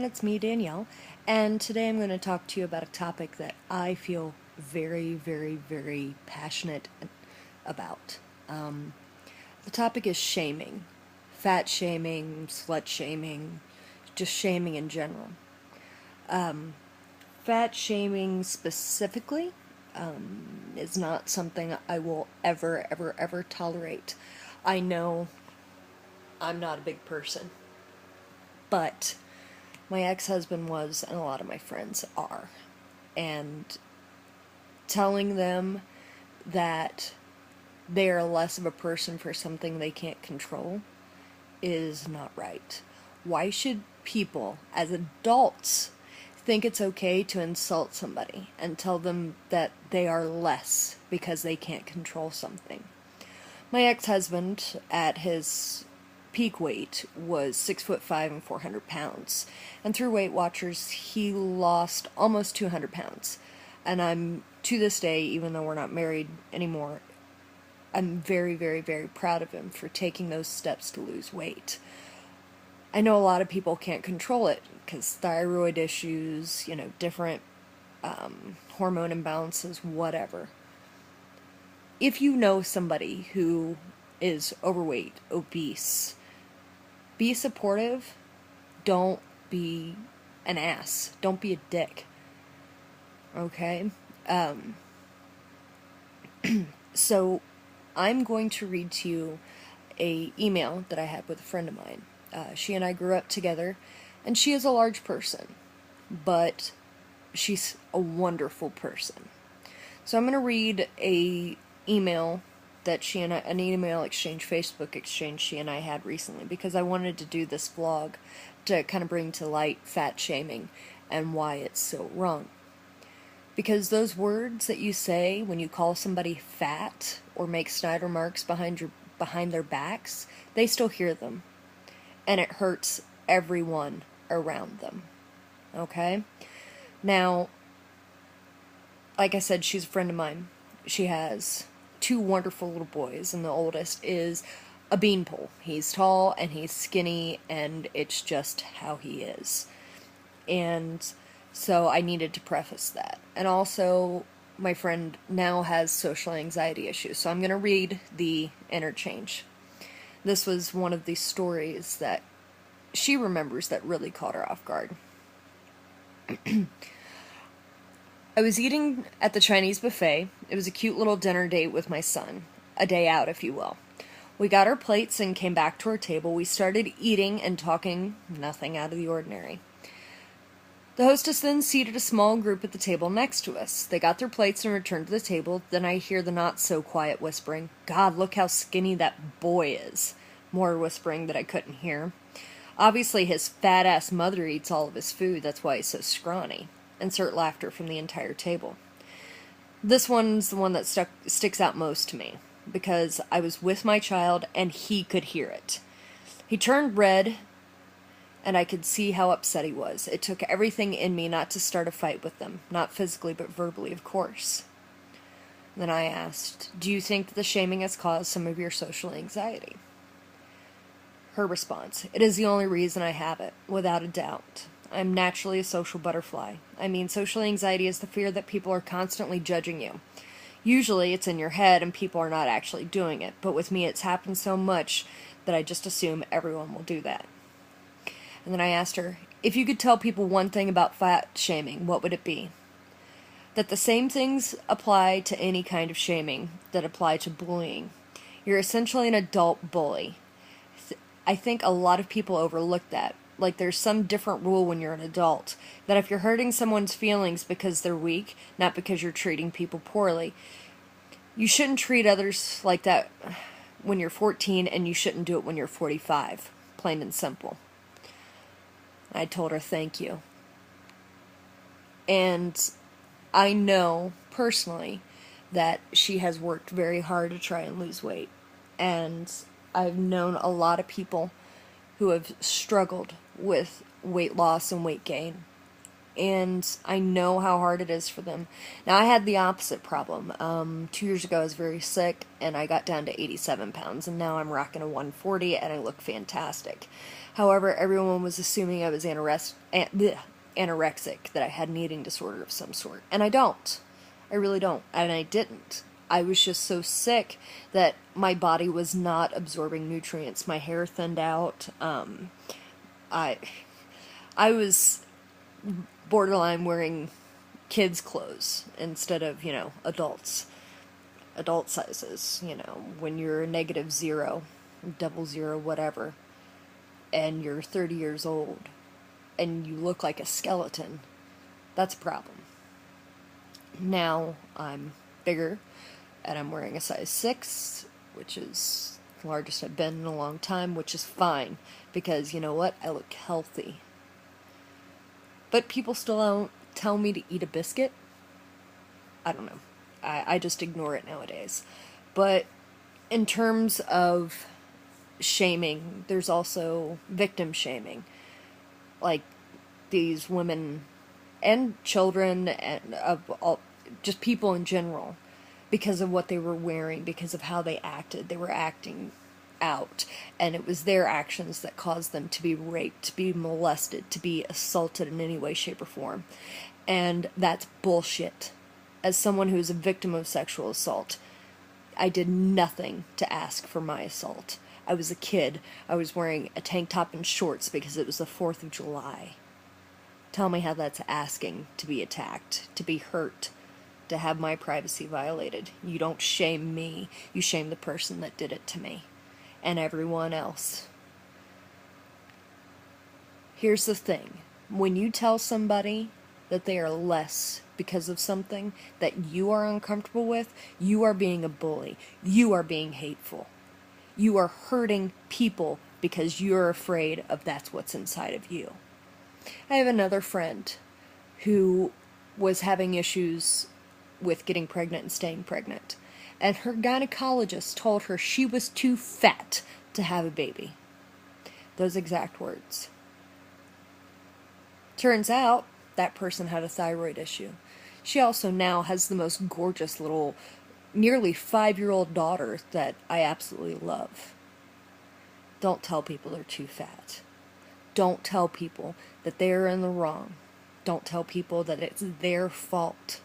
everyone, it's me, Danielle, and today I'm going to talk to you about a topic that I feel very, very, very passionate about. The topic is shaming. Fat shaming, slut shaming, just shaming in general. Fat shaming specifically is not something I will ever, ever, ever tolerate. I know I'm not a big person, but my ex-husband was, and a lot of my friends are. And telling them that they are less of a person for something they can't control is not right. Why should people, as adults, think it's okay to insult somebody and tell them that they are less because they can't control something? My ex-husband, at his peak weight, was 6'5" and 400 pounds, and through Weight Watchers he lost almost 200 pounds. And I'm, to this day, even though we're not married anymore, I'm very, very, very proud of him for taking those steps to lose weight. I know a lot of people can't control it because thyroid issues, different hormone imbalances, whatever. If you know somebody who is overweight, obese, be supportive. Don't be an ass. Don't be a dick. Okay? So, I'm going to read to you a email that I had with a friend of mine. She and I grew up together, and she is a large person, but she's a wonderful person. So I'm going to read an email that she and I, an email exchange, Facebook exchange she and I had recently, because I wanted to do this vlog to kind of bring to light fat shaming and why it's so wrong. Because those words that you say when you call somebody fat or make snide remarks behind their backs, they still hear them. And it hurts everyone around them. Okay? Now, like I said, she's a friend of mine. She has two wonderful little boys, and the oldest is a beanpole. He's tall and he's skinny, and it's just how he is. And so I needed to preface that. And also, my friend now has social anxiety issues, so I'm going to read the interchange. This was one of the stories that she remembers that really caught her off guard. I was eating at the Chinese buffet. It was a cute little dinner date with my son. A day out, if you will. We got our plates and came back to our table. We started eating and talking, nothing out of the ordinary. The hostess then seated a small group at the table next to us. They got their plates and returned to the table. Then I hear the not-so-quiet whispering, "God, look how skinny that boy is." More whispering that I couldn't hear. Obviously, his fat-ass mother eats all of his food. That's why he's so scrawny. Insert laughter from the entire table. This one's the one that sticks out most to me, because I was with my child and he could hear it. He turned red, and I could see how upset he was. It took everything in me not to start a fight with them. Not physically, but verbally, of course. Then I asked, "Do you think that the shaming has caused some of your social anxiety?" Her response, "It is the only reason I have it, without a doubt. I'm naturally a social butterfly. I mean, social anxiety is the fear that people are constantly judging you. Usually it's in your head and people are not actually doing it, but with me it's happened so much that I just assume everyone will do that." And then I asked her, "If you could tell people one thing about fat shaming, what would it be?" That the same things apply to any kind of shaming that apply to bullying. You're essentially an adult bully. I think a lot of people overlook that. Like there's some different rule when you're an adult. That if you're hurting someone's feelings because they're weak, not because you're treating people poorly, you shouldn't treat others like that when you're 14, and you shouldn't do it when you're 45. Plain and simple. I told her thank you. And I know, personally, that she has worked very hard to try and lose weight. And I've known a lot of people who have struggled with weight loss and weight gain. and I know how hard it is for them. Now, I had the opposite problem. 2 years ago, I was very sick, and I got down to 87 pounds, and now I'm rocking a 140, and I look fantastic. However, everyone was assuming I was anorexic, that I had an eating disorder of some sort, and I don't. I really don't, and I didn't. I was just so sick that my body was not absorbing nutrients. My hair thinned out. I was borderline wearing kids' clothes instead of, adult sizes, when you're a -0, double zero, whatever, and you're 30 years old and you look like a skeleton, that's a problem. Now I'm bigger and I'm wearing a size 6, which is the largest I've been in a long time, which is fine because you know what? I look healthy. But people still don't tell me to eat a biscuit. I don't know. I just ignore it nowadays. But in terms of shaming, there's also victim shaming. Like these women and children and just people in general, because of what they were wearing, because of how they acted. They were acting out, and it was their actions that caused them to be raped, to be molested, to be assaulted in any way, shape, or form. And that's bullshit. As someone who's a victim of sexual assault, I did nothing to ask for my assault. I was a kid. I was wearing a tank top and shorts because it was the 4th of July. Tell me how that's asking to be attacked, to be hurt, to have my privacy violated. You don't shame me. You shame the person that did it to me. And everyone else. Here's the thing. When you tell somebody that they are less because of something that you are uncomfortable with, you are being a bully. You are being hateful. You are hurting people because you're afraid of that's what's inside of you. I have another friend who was having issues with getting pregnant and staying pregnant. And her gynecologist told her she was too fat to have a baby. Those exact words. Turns out that person had a thyroid issue. She also now has the most gorgeous little, nearly 5-year-old daughter that I absolutely love. Don't tell people they're too fat. Don't tell people that they're in the wrong. Don't tell people that it's their fault.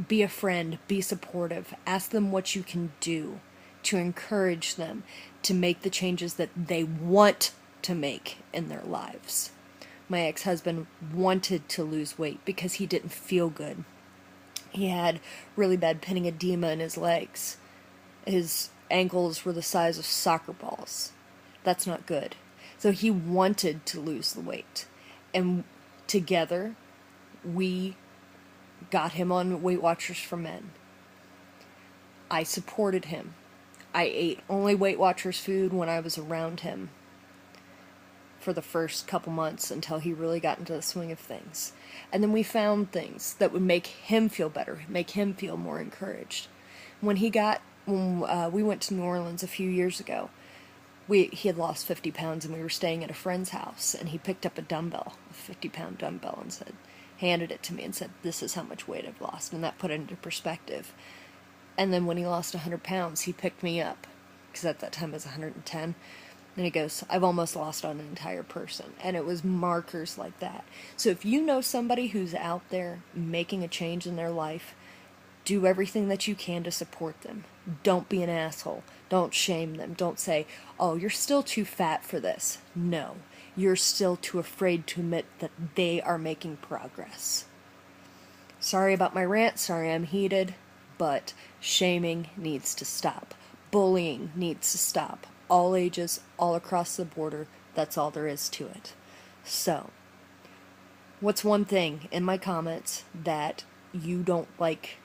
Be a friend, be supportive, ask them what you can do to encourage them to make the changes that they want to make in their lives. My ex-husband wanted to lose weight because he didn't feel good. He had really bad pinning edema in his legs. His ankles were the size of soccer balls. That's not good. So he wanted to lose the weight. And together, we got him on Weight Watchers for Men. I supported him. I ate only Weight Watchers food when I was around him for the first couple months until he really got into the swing of things. And then we found things that would make him feel better, make him feel more encouraged. When we went to New Orleans a few years ago, he had lost 50 pounds and we were staying at a friend's house, and he picked up a 50-pound dumbbell, and handed it to me and said, "This is how much weight I've lost," and that put it into perspective. And then when he lost 100 pounds, he picked me up, because at that time I was 110, and he goes, "I've almost lost on an entire person." And it was markers like that. So if you know somebody who's out there making a change in their life, do everything that you can to support them. Don't be an asshole. Don't shame them. Don't say, "Oh, you're still too fat for this." No. You're still too afraid to admit that they are making progress. Sorry about my rant, sorry I'm heated, but shaming needs to stop. Bullying needs to stop. All ages, all across the border, that's all there is to it. So, what's one thing in my comments that you don't like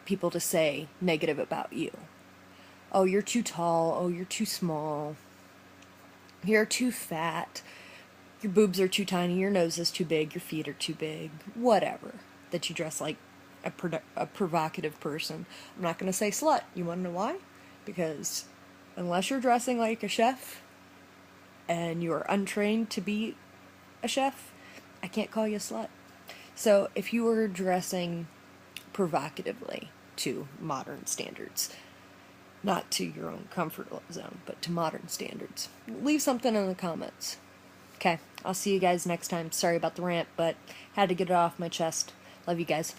people to say negative about you? Oh, you're too tall. Oh, you're too small. You're too fat. Your boobs are too tiny. Your nose is too big. Your feet are too big. Whatever. That you dress like a provocative person. I'm not going to say slut. You want to know why? Because unless you're dressing like a chef, and you are untrained to be a chef, I can't call you a slut. So if you are dressing provocatively to modern standards, not to your own comfort zone, but to modern standards, leave something in the comments. Okay, I'll see you guys next time. Sorry about the rant, but had to get it off my chest. Love you guys.